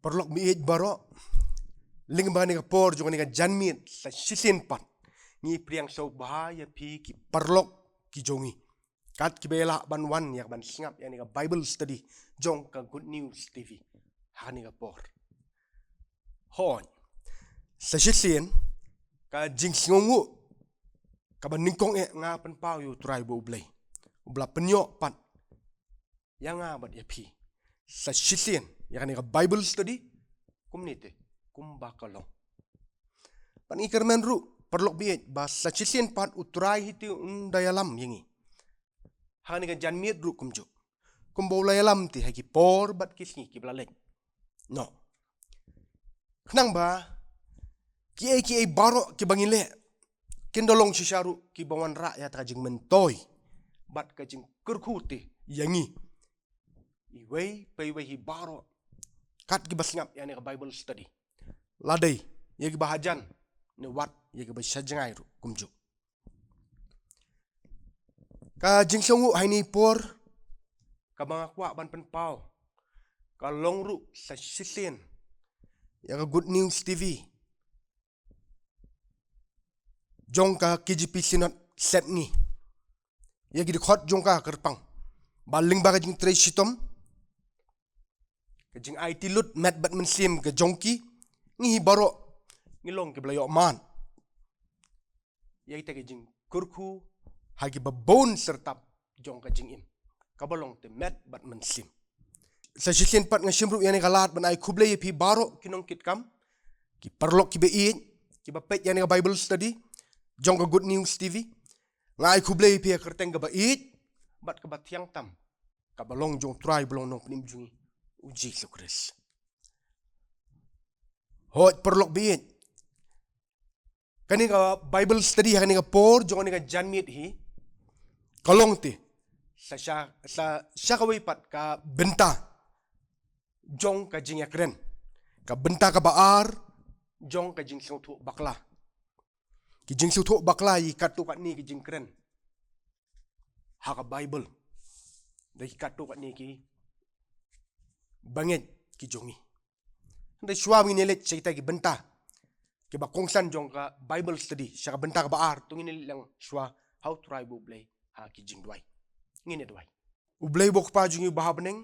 Perlok miit baro ling ba ni ka por jong ni ka janmit sa sisin pat ni priang so bahaya pi ki perlok ki jongi kat ki bela ban wan yak ban singap ya ni ka Bible study jong ka Good News TV ha ni ka por hon sa sisin ka jing singongu ka ban ningkong nga pan pau yu try bo blay ubla penyo pat yang nga bat ya pi sa sisin ya ni ka Bible study kumnite kumbakalong pan ikermen ru perlok biet bas sa sisin pat utrai hiti undayalam yangi hani ka janmiet ru kumjo kumbaulayalam ti haki por bat kisni ki blalek no knang ba ki baro ki bangile kindolong sisharu ki bawan rakyat ka jing mentoy bat ka jing kurkuti yangi iway paiway hi baro kat ki basngap yani ka Bible study ladai yagi bahajan ne wat yagi basajangai ru kumju ka jingsongu haini por ka mga kwa ban penpau ka longru sa sisin ya ka Good News TV jong ka KGP sinat set ni yagi di khot jong ka kerpang baling ba ka jing tre sitom ka jing IT lut mat bat mensim ka jongki ngi baro ngilong ke blayo man yai ta jing kurku hagi babon serta jong ka jing in kabalong te met bat mensim sa sisin pat nga simru yani kalat ban ai kublay pi baro kinong kitkam ki perlok ki bei ki bapet yani ka Bible study jong ka Good News TV nga ai kublay pi kerteng ka bait bat ka batyang tam kabalong jong try belong nong penim jungi uji Kristus hot perlok biit kani ka Bible study kani ka por jong kani ka janmit hi kalong ti sa kaway pat ka benta jong ka jing yakren ka benta ka baar jong ka jing sautu bakla ki jing sautu bakla yi katu kat ni ki jing kren ha ka Bible dai katu kat ni ki banget ki jongi ndai suami ni let cerita ki benta ki ba kongsan jong ka Bible study sya ka benta ka baar tu ngini lang swa how try bo blay ha ki jing duai ngini duai ublay bo pa jungi bahabneng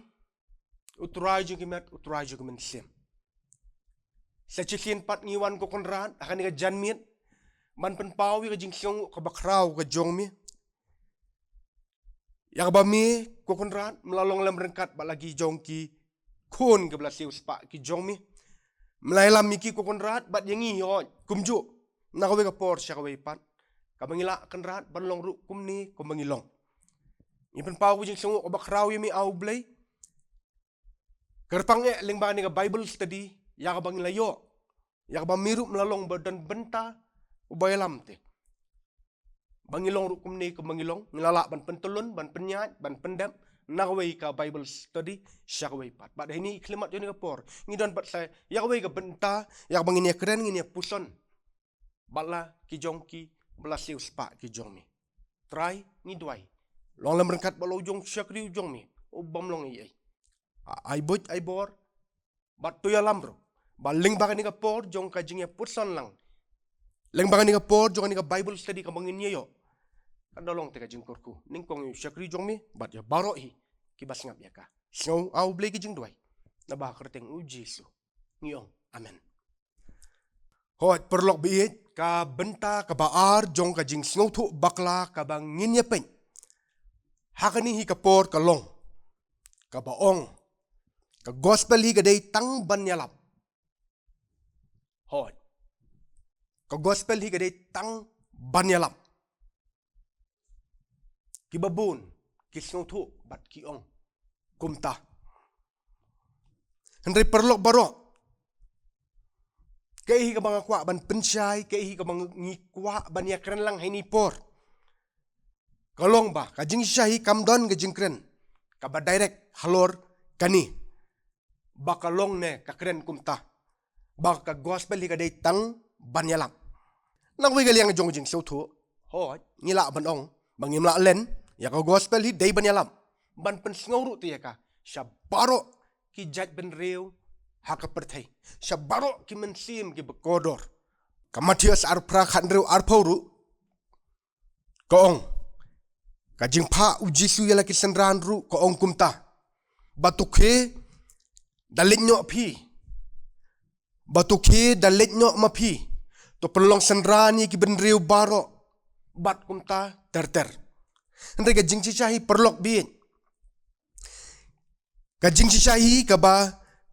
utrai jungi mat utrai jungi men sem sa chikin pat ngiwan ko konran akan ni ka janmit man pen pawi ka jing siong ka bakraw ka jong mi ya ba mi ko konran melalong lam rengkat ba lagi jong ki kun ke belasiu spa ki jong mi melailam miki ko konrat bat yangi yo kumju na ka we ka por sya ka we pat ka bangila konrat banlong ru kumni ko bangilong ipen pau jing sungu ko bakraw yemi au blay kerpang ling ba ni ka Bible study ya ka bangila yo ya ka ba miru melalong badan benta ubayalam te bangilong ru kumni ko bangilong ngilala ban pentulun ban penyat ban pendam nakaway ka Bible study siya kaway pat but ini klimat yun ka por ngidon pat sa yakaway ka benta yak bangin ya keren ngin ya puson bala ki jong ki belasiu spa ki jong mi try ngidway long lam rengkat balo jong siya kri jong mi ubam long ay ay bot ay bor bat to ya lambro baling baka ni ka por jong ka jing ya puson lang leng baka ni ka por jong ni ka Bible study ka bangin niya yo kadolong teka jing korku ningkong yu syakri jong mi bat ya baro hi kibas ngap ya ka snow au blay ki jing duai na ba kerteng u Jesu ngiyong amen hot perlok biit ka benta ka baar jong ka jing snow thu bakla ka bang ngin ya pen hakani hi ka por ka long ka baong ka gospel hi ka day tang ban yalap hot ka gospel hi ka day tang ban yalap ki babun ki snothu bat ki ong kumta hendai perlok baro kei hi ka bang kwa ban pensyai kei hi ka bang ngikwa ban ya kren lang haini por kalong ba ka jing syahi kamdon ka jing kren ka ba direct halor kani ba kalong ne ka kren kumta ba ka gospel hi ka dei tang ban yalam nang wi galiang jong jing sothu ho ngila ban ong bangimla len ya ka gospel hi dei ban yalam ban pen sngoru ti ya ka sya baro ki jat ben rew haka perthai shabaro ki mensim ki bekodor kamatias arpra khandru arporu koong kajing pha ujisu yala ki senran ru koong kumta batukhe dalinyo phi batukhe dalinyo mapi to pelong senrani ki benriu baro bat kumta ter ndre ka jingchi chahi perlok bin ka jingchi chahi ka ba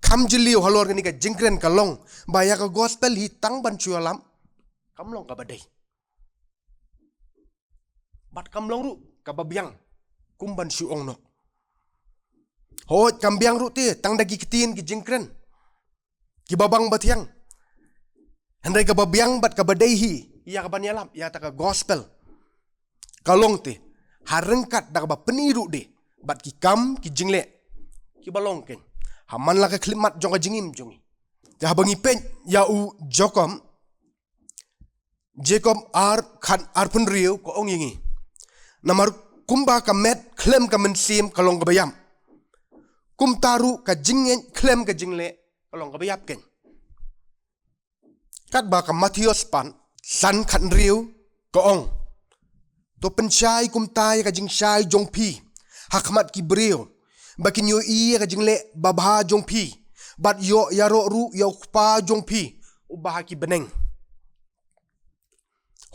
kham jiliu halor ni ka jingkren ka long ba ya ka gospel hi tang ban chualam kamlong ka badai bat kamlong ru ka babyang kumban si ong no hot kambyang ru ti tang dagi kitin ki jingkren ki babang batiang handai ka babyang bat ka badai hi ya ka banyalam ya ta ka gospel kalong ti harengkat dak ba peniru de bat ki kam ki jingle ki balong ken haman la ka klimat jong ka jingim jongi ya bangi pen ya u Jacob ar pun riu ko ong yingi namar kumba ka met klem ka mensim kalong ka bayam kum taru ka jingen klem ka jingle kalong ka bayap ken kat ba ka Matius pan san khan riu ko ong to penchai kum tai ka jing shai jong pi hakmat ki brio bakin yo i ka jingle babha jong pi bat yo yaro ru yo pa jong pi ubah ki beneng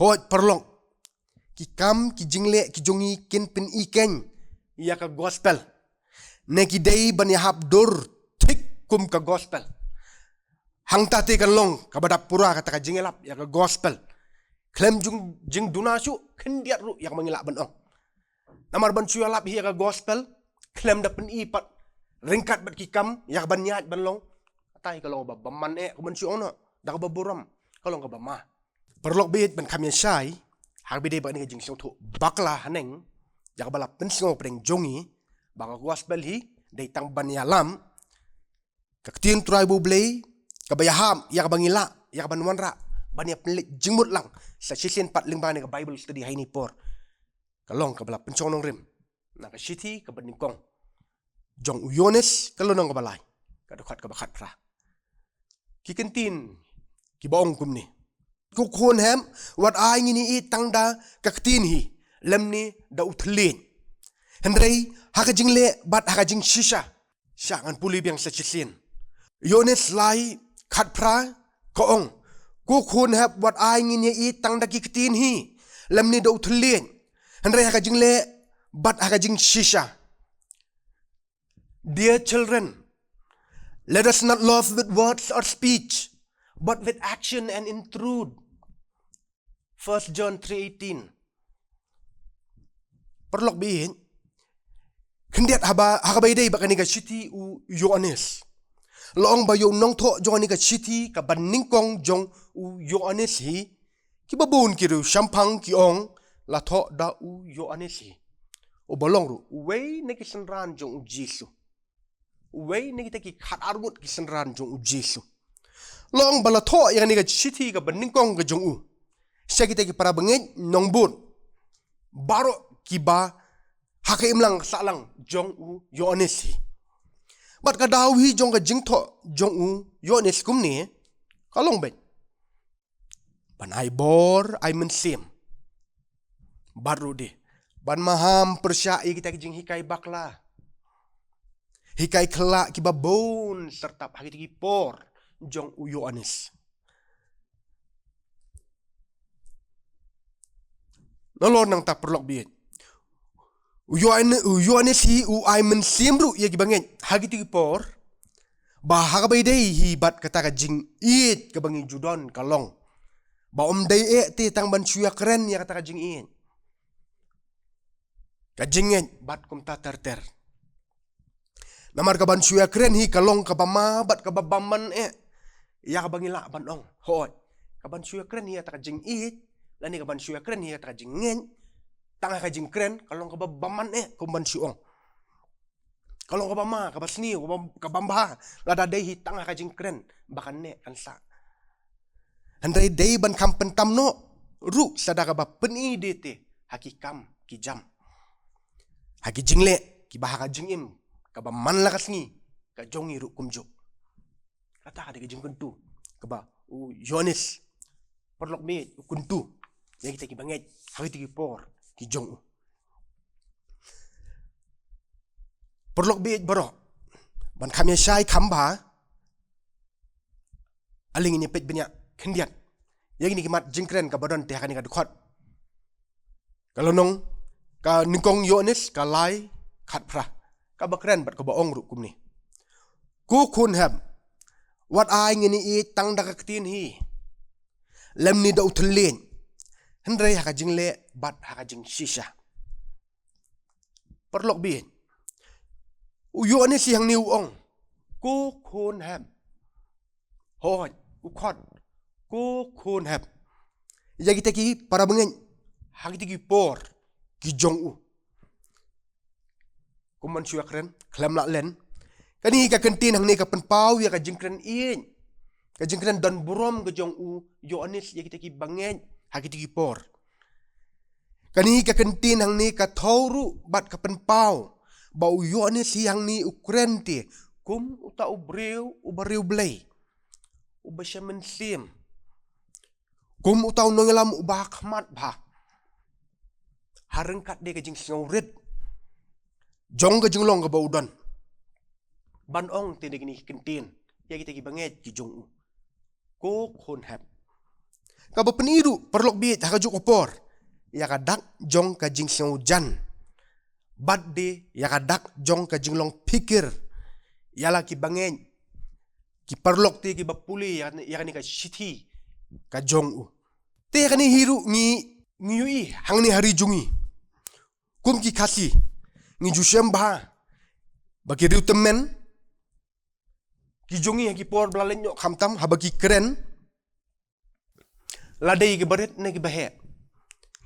hot perlong ki kam ki jingle ki jongi kin pin iken ya ka gospel ne ki dei ban ya hab dur thik kum ka gospel hang ta te kan long ka badap pura kata ka jingelap ya ka gospel klem jing dunasu kendiat ru ya mangilak ban ong namar ban chualap hi ya ka gospel klem da pen ipat ringkat bat ki kam ya ban nyat ban long tai ka long ba baman ko ban chu ono da ka baburam ka long ka ba ma perlok bit ban kam ya shai har bide ba ni jing song thu bakla haneng ya balap pen singo preng jongi ba ka gospel hi dei tang ban ya lam ka tin trai bu blei ka bayaham ya ka bangila ya ka ban wanra ban ya pelik jingmut lang sa sisin pat ling ba ni ka bible study hai ni por ka long ka balap pen chong nong rim na ka city ka ban ni kong jong uyones ka lonong ka balai ka dokhat ka bakhat pra ki kentin ki baong kum ni ku khon hem wat ai ngini I tangda ka ktin hi lemni da uthlin hendrei haka jingle bat haka jing shisha shangan puli biang sa chisin yones lai khat pra ko ong ku khon heb wat ai ngini I tangda ki ktin hi lemni da uthlin hendrei haka jingle bat haka jing shisha. Dear children, let us not love with words or speech, but with action and in truth. 1 John 3:18. Perlok bihin. Kendiat haba dei bakani ka city u Yohanes. Loong ba yo nong tho joni ka city ka banning kong jong u Yohanes hi. Ki babun ki ru shampang ki ong la tho da u Yohanes hi. O bolong ru wei ne ki senran jong u Jesu. Wei ne kita ki khat argut ki senran jong u Jesu. Long bala tho yang ni ka city ka banning kong ka jong u. Saya kita ki para bengit nong bun. Baro ki ba haka imlang salang jong u Yohanes hi. Bat ka daw hi jong ka jingtho jong u Yohanes kum ni kalong bet. Ban ai bor ai mensim. Baru de. Ban maham persyai kita ki jing hikai bakla. Hikai kelak ki babon serta haki ki por jong u Yohanes. Nolon nang tak perlok biit. Yohanes hi u ai mensim ru ya ki bangen hagi ti por ba haga bay dei hi bat kata ka jing it ka bangi judon kalong ba dei ti tang ban chuya keren ya kata ka jing it ka jingen bat kum ta ter namar ka ban chuya keren hi kalong ka bama bat ka babaman ya ka bangi la ban ong hoi ka ban chuya keren hi ta ka jing it lani ka ban chuya keren hi ta ka jing ngen tangah ka jing keren kalong ka babaman kum ban chuong kalau ka bama ka basni ka bamba lada dei hi tangah ka jing keren bakan ne kan sa handai dei ban kam pentam no ru sadaka ba peni dete hakikam ki jam haki jingle ki bahaka jingim ka ba man la kasni ka jongi ru kumjo kata ada kejeng kuntu keba Yohanes perlok me kuntu yang kita ki banget hari tigi por ki jong perlok be baro ban khamya shai khamba aling ini pet banyak kendian yang ini kimat jengkren ka badan teh kani ka dukhat kalau nong ka ningkong Yohanes ka lai khat pra ka bakren bat ka baong ru kum ni ku kun ham wat ai ngini I tang da ka tin hi lem ni da utlen hendrai ha ka jingle bat ha ka jing shisha perlok bi Yohanes yang ni uong ku kun ham hoi ukhat ku kun ham ya kita ki para bengen ha kita ki por ki jong u kuman syua kren klam la len kani ka kentin hang ni ka penpau ya ka jingkren in ka jingkren dan burom ka jong u Yohanes ya kita ki bangen ha kita ki por kani ka kentin hang ni ka thoru bat ka penpau bau Yohanes hang ni ukren ti kum uta ubreu blei ubashamen sim kum uta nongelam ubah khmat ba harengkat de ka jing sngoret jong ka jinglong ka baudan ban ong te de ni kentin ya kita ki banget ki jong u ko khon hap ka ba peniru perlok bi ha ka juk opor ya ka dak jong ka jing sngo jan bad de ya ka dak jong ka jinglong pikir ya la ki banget ki perlok te ki bapuli ya ni ka sithi ka jong u te ka ni hiru ni yui hang ni hari jungi kum ki khasi ni jusem ba bagi riu temen ki jongi ki por blalen nyok khamtam habaki keren ladai ki baret ne ki bahe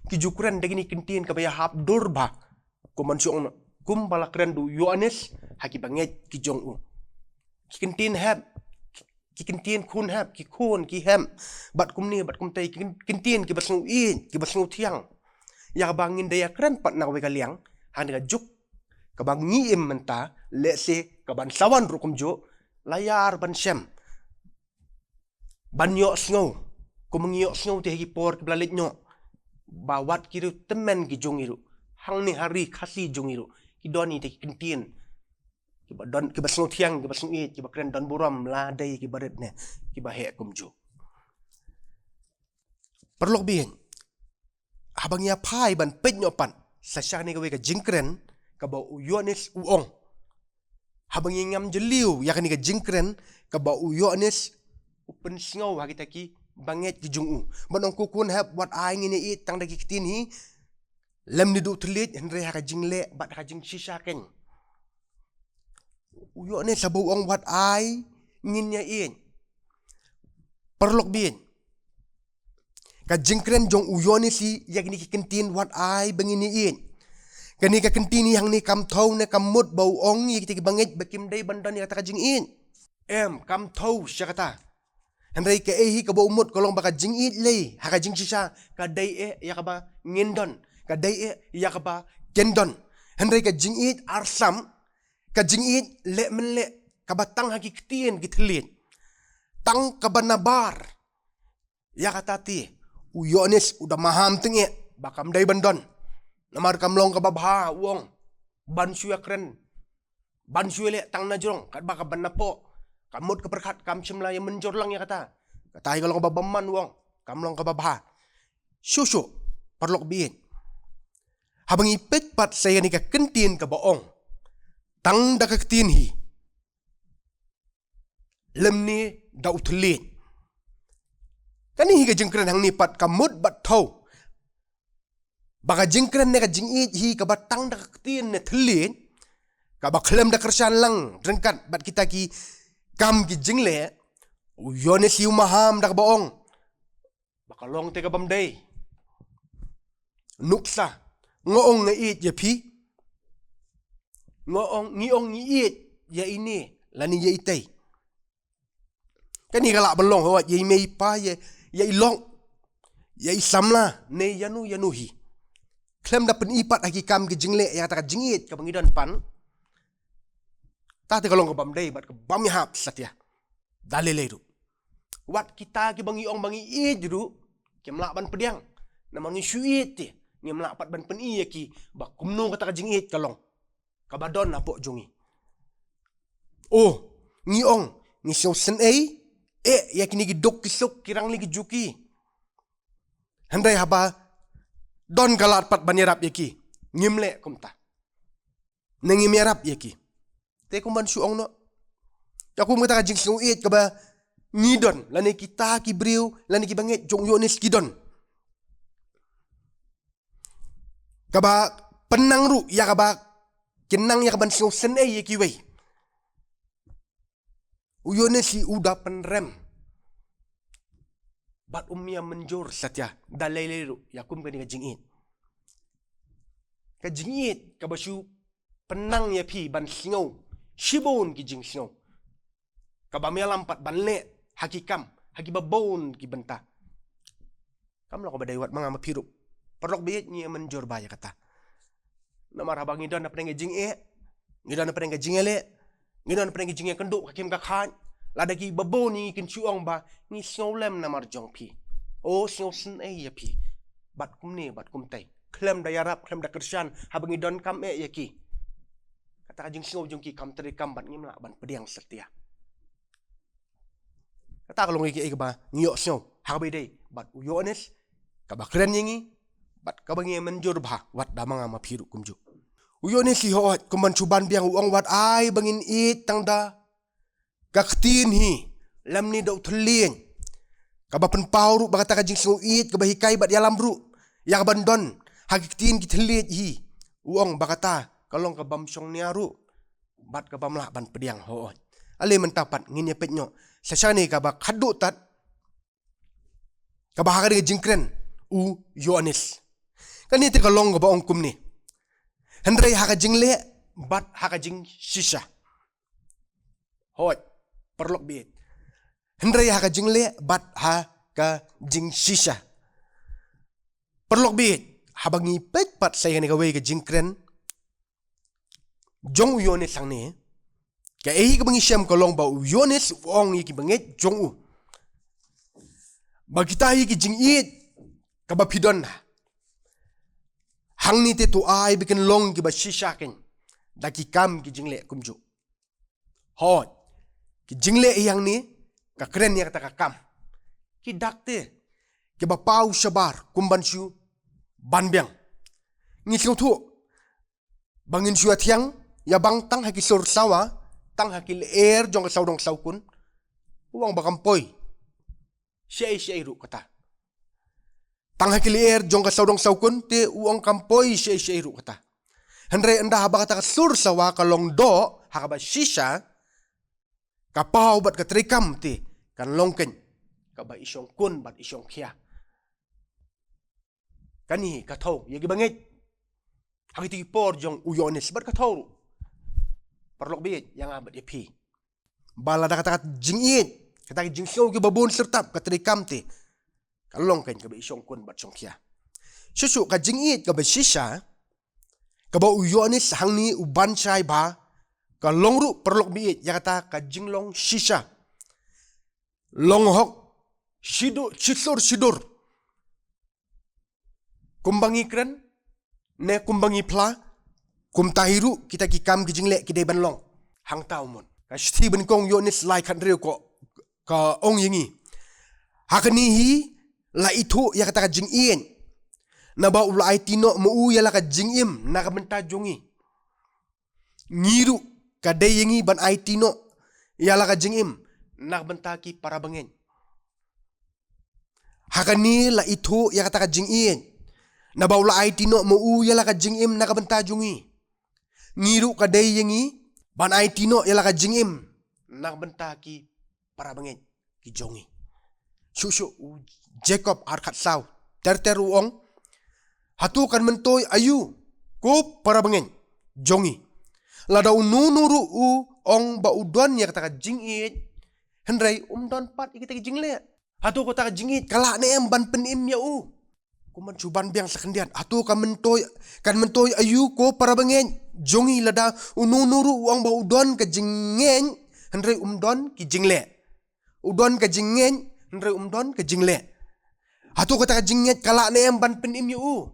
ki jukren degini kentin ka baya hap durba ko mansyong kum bala keren du Yohanes haki banget ki jong u ki kentin hab ki kentin kun hab ki kun ki hem bat kum ni bat kum tai ki kentin ki basnu in ki basnu thiang ya bangin daya keren pat na we kaliang han ga juk ka bang ngi im menta le se ka ban sawan rukum jo layar ban sem ban yo sngo ko mengyo sngo te ki por ki blalit nyo bawat kiru temen ki jongiru hang ni hari khasi jongiru ki doni te ki kentin ki ba don ki basno thiang ki basno it ki bakren don buram la dai ki baret ne ki ba he kum jo perlok bien habang ya pai ban pet nyopan sa sha ni ka we ka jingkren ka ba Yohanes uong habang ngam jeliu ya kani ka jingkren ka ba Yohanes upen sngo ha kita ki banget ki jungu banong ku kun hab wat ai ngini I tang da ki tin hi lem ni du tlit henre ha ka jingle bat ha jing shisha ken Yohanes sabu ong wat ai ngin ya in perlok bin ka jingkren jong Yohanes si ya kini ki kentin wat ai bangini in kani ka kentini hang ni kam thau ne kam mut bau ong yi ki banget bakim dai bandan ya ta jing in kam thau syakata henrai ka hi ka bau mut kolong baka jing it le ha ka jing shisha ka dai ya ka ba ngindon ka dai ya ka ba gendon henrai ka jing it arsam ka jing it le men le ka batang ha ki ktien ki thlin tang ka banabar ya kata ti Yohanes udah maham tenge bakam dai bandan namar kamlong ka babha wong ban syua kren ban syua le tang na jong kat baka ban napo kamut ka perkhat kam chimla yang menjor lang ya kata katai kalong ka babaman wong kamlong ka babha syusyu perlok bien habang ipet pat saya ni ka kentin ka baong tang da ka kentin hi lem ni da uthlin kani hi ka jengkren hang ni pat kamut bat thau baka jingkren ne ka jingit hi ka batang da tin ne thlin ka ba khlem da kershan lang drengkat bat kita ki kam ki jingle Yohanes yu maham da baong baka long te ka bamdai nuksa ngoong nge it ya pi ngoong ngi it ya ini lani ya itai kani kala belong ho ya mei pa ya ilong ya isamla ne yanu hi klem da penipat haki kam ki jingle ya ta jingit ka bangidan pan ta te kalong ka bamdai bat ka bam hap satya dalilay ru. Wat kita ki bangi ong bangi i juru ki mlak ban pediang. Na mangi syuit ti ngi mlak pat ban pen i ki ba kumno kata ka jingit kalong. Kabadon apok jongi. Oh, ngi ong ngi so sen ai ya kini ki dok kisok kirang lagi juki. Handai haba don galat pat banyarap yaki. Ngimle kumta. Nengi merap yaki. Te kumban suong no. Aku mengata jing suit kaba ngidon lani kita ki briu lani ki banget jong yonis kidon. Kaba penang ru ya kaba kenang ya kaban sing sen yaki wei. Uyone si udah penrem. Bat umia menjur satya dalai leru yakum kani kajingit. Kajingit kabasu penang ya pi ban singau shibon ki jing singau. Kabamia lampat ban le hakikam hakibabon ki benta. Kam lo kabadai wat manga mapiru. Perlok biit ni menjur baya kata. Namar habang idon na penang jing ngidon na penang jing le. Ngidon na penang jing kenduk hakim kakhan. Lada ki babon ni kin suong ba ni singau lem namar jong pi. Oh singau sen ya pi. Bat kum ni bat kum tai. Klem da yarap klem da kersan habang idon kam yaki. Kata kajing singau jong ki kam teri kam bat ngimla ban pediang setia. Kata kalau ngi ki ba ngiyok singau habai dei bat uyones kaba keren yingi bat kabangi menjur bah wat damanga mapiru kumju. Uyones si hoat kuman cuban biang uang wat ai bangin it tang da kaktin hi lam ni dau thlien kaba pen pauru bagata kajing singau it kaba hikai bat yalam ru ya bandon hakiktin ki thliet hi uang bagata kalong ka bamsong niaru bat ka bamla ban pediang hoot ale mentapat ngin pet nyo sasani ka ba khaddu tat ka ba hagari jingkren u yoanis kani te kalong ka ba ong kumni hendrai haga jingle bat haga jing shisha hoot perlok biet hendrai haga jingle bat haga jing shisha perlok biet habangi pet pat saya ni ka wei ka jingkren jong uyonis sang ni ka ehi ka bangi syam kolong ba uyonis ong iki banget jong u bagita ki jing it ka ba pidon hang ni te tu ai bikin long ki ba shisha ken daki kam ki jingle kumju hot ki jingle yang ni ka keren ya kata ka kam ki dakte ki ba pau shabar kumban shu banbiang ngi tu bangin shu atiang ya bang tang haki sur sawa tang hakil air jong ka saudong saukun uang bakampoi syai ru kata tang hakil air jong ka saudong saukun te uang kampoi syai ru kata hendrai anda haba kata sur sawa kalong do hakaba shisha kapau bat ka trikam te kan longken kaba isyong kun bat isyong khia kani kathau yagi banget hagiti por jong uyonis bat kathau perlok biit yang abad ya pi bala da kata jingit kata jing sio ki babon sertap ka trikam te kalong ken ka ba isyong kun bat syong khia susu ka jingit ka ba shisha ka ba uyonis hang ni uban chai ba ka longru perlok biit ya kata ka jinglong shisha longhok shidur kumbangi kren ne kumbangi pla kum tahiru kita ki kam ki jingle ki de ban long hang tau mon ka Stephen kong yonis lai khan reu ko ka ong yingi hakani hi la itu ya kata ka jing ien na ba ula aitino mu u ya la ka jing im na ka menta jongi ngiru ka de yingi ban aitino ya la ka jing im na ka menta ki para bangen hakani la itu ya kata ka jing ien na ba ula aitino mu u ya la ka jing im na ka menta jongi ngiru ka de yingi ban aitino ya la ka jing im na ka menta ki para bangen ki jongi susu Jacob arkat saw ter uong hatu kan mentoy ayu ko para bangen jongi lada ununuru u ong ba udon ya kata jing it hendrai don pat kita jing le hatu ko ta jing it kala ne em ban pen im ya u kuman cuban biang sekendian hatu kan mentoy ayu ko para bangen jongi lada ununuru uong ba udon ka jingen hendrai don ki jing le udon ka jingen nre umdon ka jingle. Hatu kata ka jinget kala ne em ban pen im yu.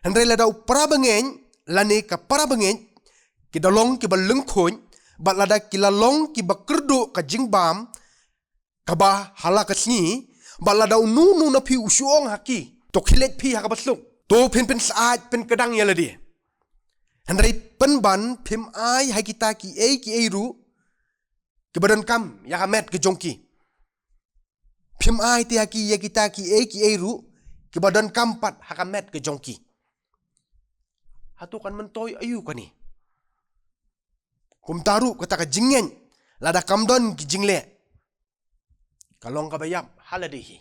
Nre la dau para bengen lani ka para bengen ki dalong ki balung khon bat lada ki lalong ki bakerdo ka jingbam ka ba hala ka sni bat lada nu na pi usuong haki to khilet pi ha ka basluk to pen saat pen kadang ya ladi. Nre pen ban pim ai hai kita ki e ru ki badan kam ya kamet ke jongki. Pim ai ti haki ya kita ki e ru ki badan kampat hakamet ke jongki. Hatu kan mentoy ayu kan ni. Kum taru kata ka jingen lada kamdon ki jingle. Kalong ka bayam haladihi.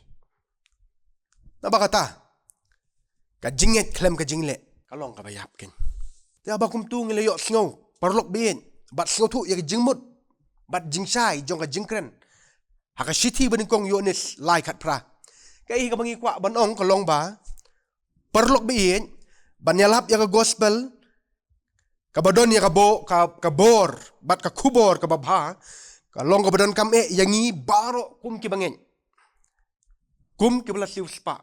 Naba kata ka jinget klem ka jingle kalong ka bayap ken. Ya ba kum tu ngile yo sngo parlok bien bat sngo tu ya jingmut bat jingsai jong ka jingkren. Haka shiti baning kong yonis lai kat pra. Kai ka bangi kwa banong kalong ba parlok bien banyalap ya ka gospel kabadon ya ka bor bat ka kubor ka babha kalong ka badon kam yangi baro kum ki bangen kum ki bela siu spa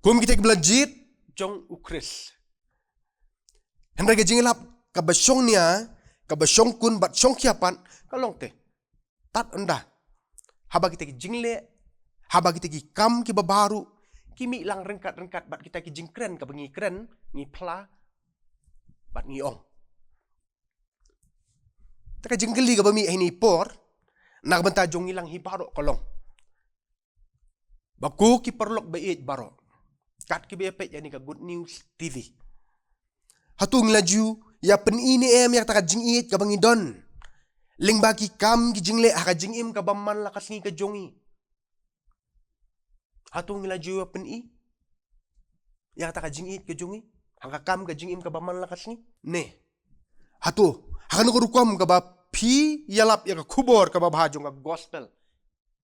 kum ki tek bela jit jong ukris henry ka jingilap ka basyong niya ka basyong kun bat syong kiapan kalong te tat anda haba kita ki jingle haba kita ki kam ki babaru kimi lang rengkat bat kita ki jingkren ka bengi kren ni pla bat ni ong. Taka jinggeli ka bami ini por nak benta jong ilang hibaro kolong. Baku ki perlok bait baro. Kat ki bepet yani ka Good News TV. Hatung laju ya pen ini em yak taka jingit ka bangi don. Ling baki kam ki jingle ha ka jingim ka bamman lakas ni ka jongi. Hatung laju ya pen i yak taka jingit ka jongi. Hangka kam ka jingim ka baman lakas ni. Ne. Hatu. Hakan ko rukwam ka ba pi yalap ya ka kubor ka ba bahajong ka gospel.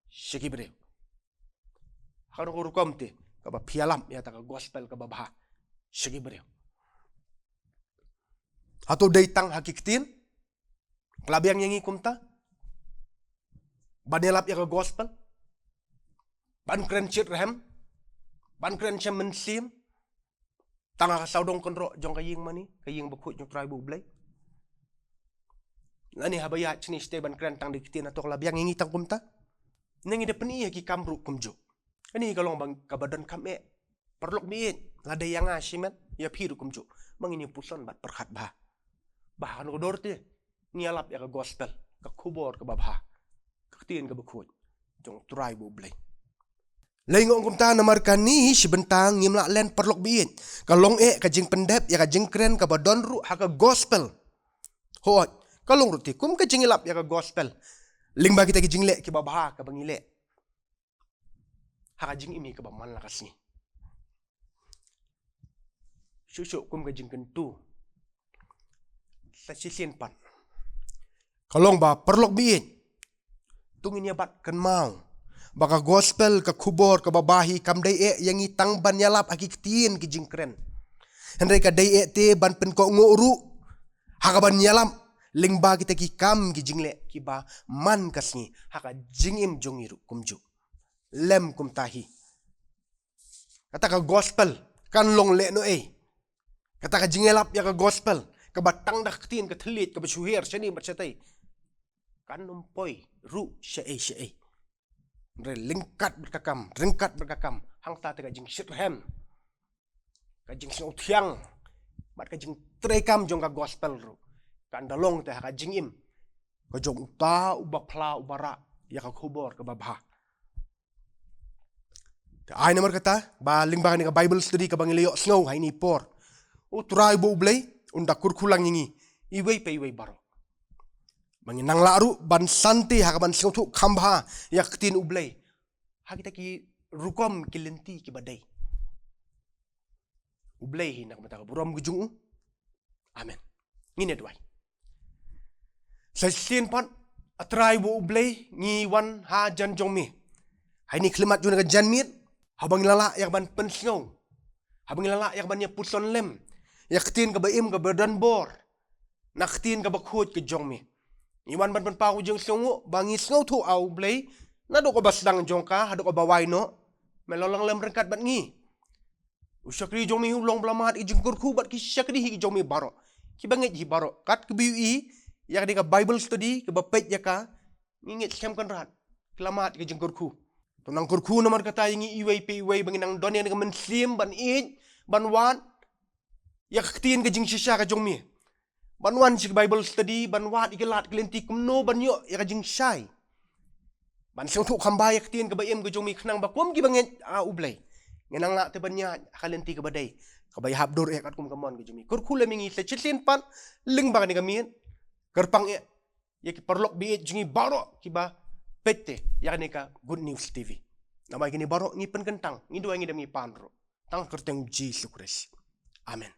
Shikibre. Hakan ko rukwam te ka ba pi yalap ya ta ka gospel ka ba bah. Shikibre. Hatu daytang hakiktin. Klabyang yang ikumta. Ban yalap ya ka gospel. Ban krenchit rehem. Ban krenchit mensim. Tanga ka saudong konro jong kaying mani, kaying bakut jong tribe ublay. Nani habaya chini Steban kran tang dikitin ato kalabyang ingi tang kumta. Nangi de peni ki kamru kumjo. Ani kalong bang kabadan kame perlok miin ladai yang asimet ya piru kumjo. Mangini puson bat perkhat bah. Bahan ko dorte ni alap ya ka gospel, ka kubor ka babha. Kakitin ka bakut jong tribe ublay. Laingo kumta na markani sibentang ngimla len perlok biin. Kalong ka jing pendep ya ka jing kren ka badon ru ha ka gospel. Hoat kalong ruti kum ka jing ilap ya ka gospel. Lingba kita ki jing le ki babha ka bangile. Ha ka jing imi ka baman lakas ni. Susuk kum ka jing kentu. Sa sisin pan. Kalong ba perlok biin. Tungin ya bat kan mau. Baka gospel ka kubor ka babahi kam day yang itang ban yalap akiktiin ki jingkren. Henry ka day te ban pen ko nguru. Haka ban yalam lingba kita ki kam ki jingle ki ba man kasni haka jingim jongiru kumju. Lem kumtahi. Kata ka gospel kan long le no Kata ka jingelap ya ka gospel ka batang daktin ka telit ka basuhir sini bercetai. Kan numpoy ru syai. Lingkat berkakam hang ta te ka jing shithem ka jing sing uthiang bat ka jing trekam jong ka gospel ru kan dalong te ka jing im ka jong uta ubapla ubara ya ka kubor ka babha ta ay namar kata ba lingba ni ka Bible study ka bangilio snow hay ni por utray bo ublay unda kurkulang ngi iway pe iway baro manginang laru ban santi hakaban singtu kambha yaktin ublay hakita ki rukom kilenti ki badai ublay hi nak mata buram gujung amen ngine duai sa sin pan atrai bu ublay ngi wan ha jan jongmi hai ni klimat juna jan mit habang lala yak ban pensngau habang lala yak ban ya puson lem yaktin ka baim ka badan bor naktin ka bakhut ke jongmi Iwan ban pa ko jeng songo bangis ngau tu au blay na do ko basdang jongka hado ko bawai no melolang lem rengkat bat ngi usakri jong mi ulong blamat i jengkur ku bat ki syakri hi jong mi baro ki banget hi baro kat ke biu yak di ka bible study ke bapet yaka ngingit scam kan rat kelamat ke jengkur ku tunang kurku nomor kata yang iway pe iway banginang don yang menslim ban id ban wan yak ktien ke jeng shisha ka jong mi ban wan si bible study ban wat ikelat kelenti kumno ban yo yak jeng syai ban sing tu khamba yak tien ke bayem ke jong mi khnang bakum ki banget a ublay ngenang la te banya kalenti ke badai ka bay habdur yak kum kamon ke jong mi kurku le mingi se chitlin pan ling bang ni kamin kerpang yak perlok bi jengi baro ki ba pete yak ni ka good news tv nama gini baro ngi pen kentang ngi dua ngi demi panro tang kerteng Jesus Christ amen.